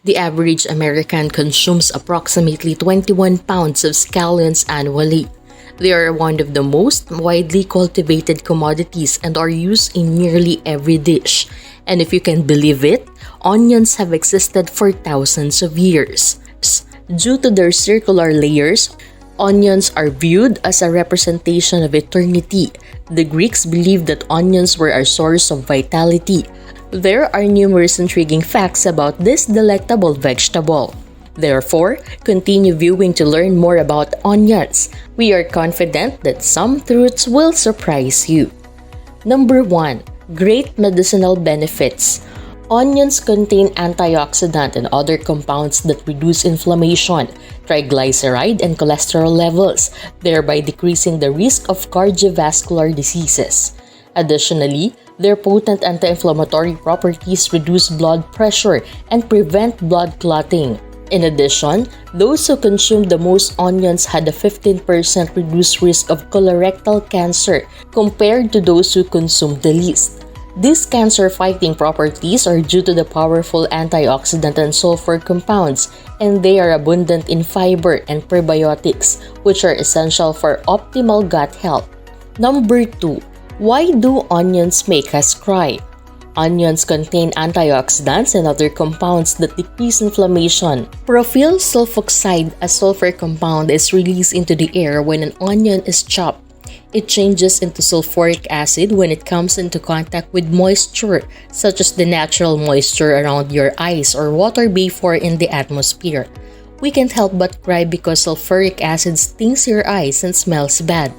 The average American consumes approximately 21 pounds of scallions annually. They are one of the most widely cultivated commodities and are used in nearly every dish. And if you can believe it, onions have existed for thousands of years. Due to their circular layers, onions are viewed as a representation of eternity. The Greeks believed that onions were a source of vitality. There are numerous intriguing facts about this delectable vegetable. Therefore, continue viewing to learn more about onions. We are confident that some truths will surprise you. Number 1. Great medicinal benefits. Onions contain antioxidant and other compounds that reduce inflammation, triglyceride, and cholesterol levels, thereby decreasing the risk of cardiovascular diseases. Additionally, their potent anti-inflammatory properties reduce blood pressure and prevent blood clotting. In addition, those who consumed the most onions had a 15% reduced risk of colorectal cancer compared to those who consumed the least. These cancer-fighting properties are due to the powerful antioxidant and sulfur compounds, and they are abundant in fiber and prebiotics, which are essential for optimal gut health. Number 2. Why do onions make us cry? Onions contain antioxidants and other compounds that decrease inflammation. Propyl sulfoxide, a sulfur compound, is released into the air when an onion is chopped. It changes into sulfuric acid when it comes into contact with moisture, such as the natural moisture around your eyes or water vapor in the atmosphere. We can't help but cry because sulfuric acid stings your eyes and smells bad.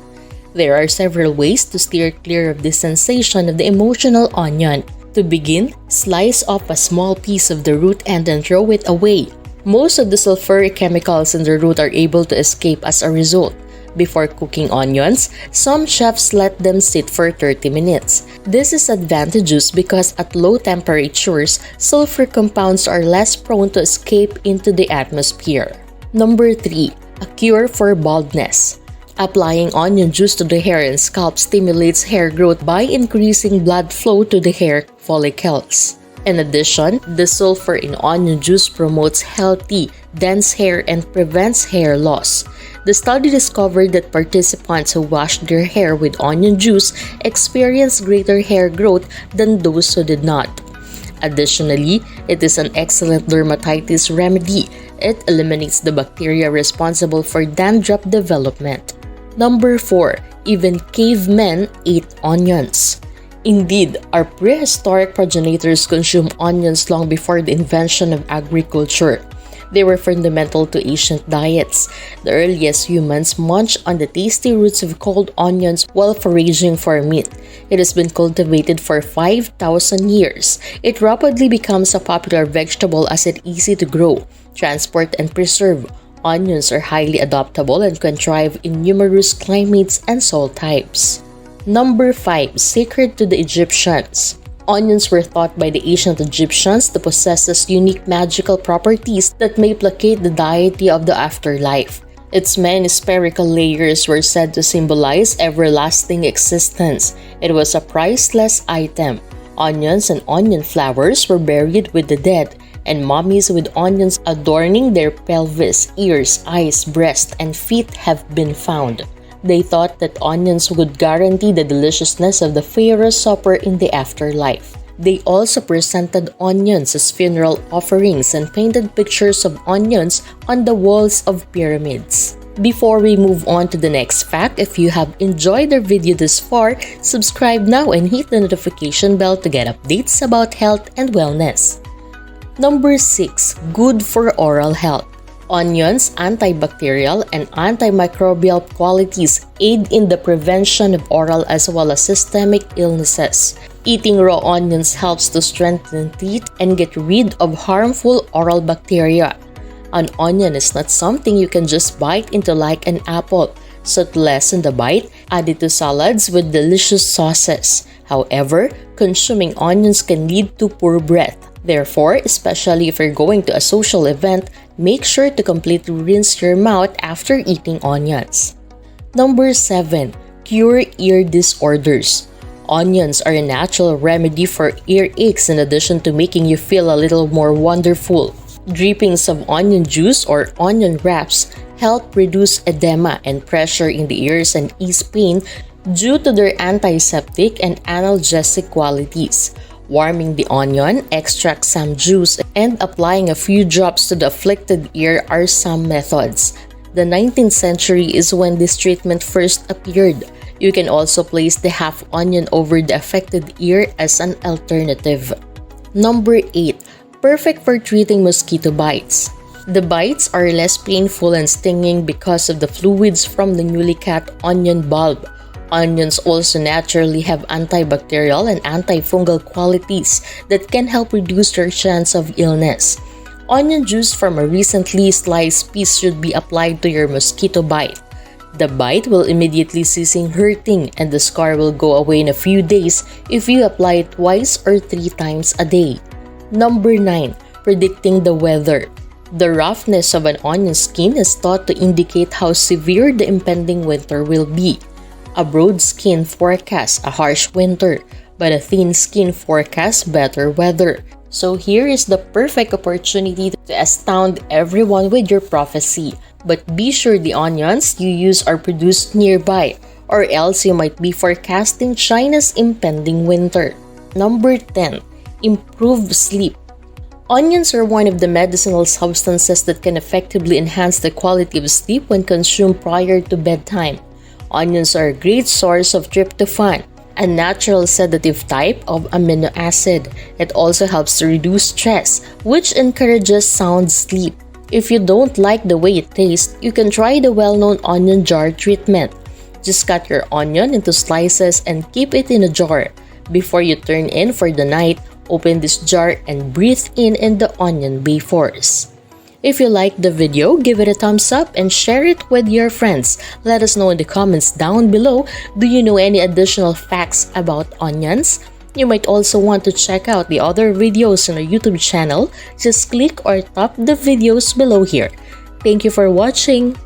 There are several ways to steer clear of this sensation of the emotional onion. To begin, slice off a small piece of the root end and throw it away. Most of the sulfuric chemicals in the root are able to escape as a result. Before cooking onions, some chefs let them sit for 30 minutes. This is advantageous because at low temperatures, sulfur compounds are less prone to escape into the atmosphere. Number 3. A cure for baldness. Applying onion juice to the hair and scalp stimulates hair growth by increasing blood flow to the hair follicles. In addition, the sulfur in onion juice promotes healthy, dense hair and prevents hair loss. The study discovered that participants who washed their hair with onion juice experienced greater hair growth than those who did not. Additionally, it is an excellent dermatitis remedy. It eliminates the bacteria responsible for dandruff development. Number 4. Even cavemen ate onions. Indeed, our prehistoric progenitors consumed onions long before the invention of agriculture. They were fundamental to ancient diets. The earliest humans munched on the tasty roots of cold onions while foraging for meat. It has been cultivated for 5,000 years. It rapidly becomes a popular vegetable as it's easy to grow, transport, and preserve. Onions are highly adaptable and can thrive in numerous climates and soil types. Number 5. Sacred to the Egyptians. Onions were thought by the ancient Egyptians to possess unique magical properties that may placate the deity of the afterlife. Its many spherical layers were said to symbolize everlasting existence. It was a priceless item. Onions and onion flowers were buried with the dead, and mummies with onions adorning their pelvis, ears, eyes, breast, and feet have been found. They thought that onions would guarantee the deliciousness of the pharaoh's supper in the afterlife. They also presented onions as funeral offerings and painted pictures of onions on the walls of pyramids. Before we move on to the next fact, if you have enjoyed our video this far, subscribe now and hit the notification bell to get updates about health and wellness. Number 6. Good for oral health. Onions' antibacterial and antimicrobial qualities aid in the prevention of oral as well as systemic illnesses. Eating raw onions helps to strengthen teeth and get rid of harmful oral bacteria. An onion is not something you can just bite into like an apple, so to lessen the bite, add it to salads with delicious sauces. However, consuming onions can lead to poor breath. Therefore, especially if you're going to a social event, make sure to completely rinse your mouth after eating onions. Number 7. Cure ear disorders. Onions are a natural remedy for earaches in addition to making you feel a little more wonderful. Drippings of onion juice or onion wraps help reduce edema and pressure in the ears and ease pain due to their antiseptic and analgesic qualities. Warming the onion, extract some juice, and applying a few drops to the afflicted ear are some methods. The 19th century is when this treatment first appeared. You can also place the half onion over the affected ear as an alternative. Number 8. Perfect for treating mosquito bites. The bites are less painful and stinging because of the fluids from the newly cut onion bulb. Onions also naturally have antibacterial and antifungal qualities that can help reduce your chance of illness. Onion juice from a recently sliced piece should be applied to your mosquito bite. The bite will immediately cease hurting and the scar will go away in a few days if you apply it twice or 3 times a day. Number 9. Predicting the weather. The roughness of an onion skin is thought to indicate how severe the impending winter will be. A broad skin forecasts a harsh winter, but a thin skin forecasts better weather. So here is the perfect opportunity to astound everyone with your prophecy. But be sure the onions you use are produced nearby, or else you might be forecasting China's impending winter. Number 10. Improve sleep. Onions are one of the medicinal substances that can effectively enhance the quality of sleep when consumed prior to bedtime. Onions are a great source of tryptophan, a natural sedative type of amino acid. It also helps to reduce stress, which encourages sound sleep. If you don't like the way it tastes, you can try the well-known onion jar treatment. Just cut your onion into slices and keep it in a jar. Before you turn in for the night, open this jar and breathe in the onion vapors. If you liked the video, give it a thumbs up and share it with your friends. Let us know in the comments down below, do you know any additional facts about onions? You might also want to check out the other videos on our YouTube channel. Just click or tap the videos below here. Thank you for watching.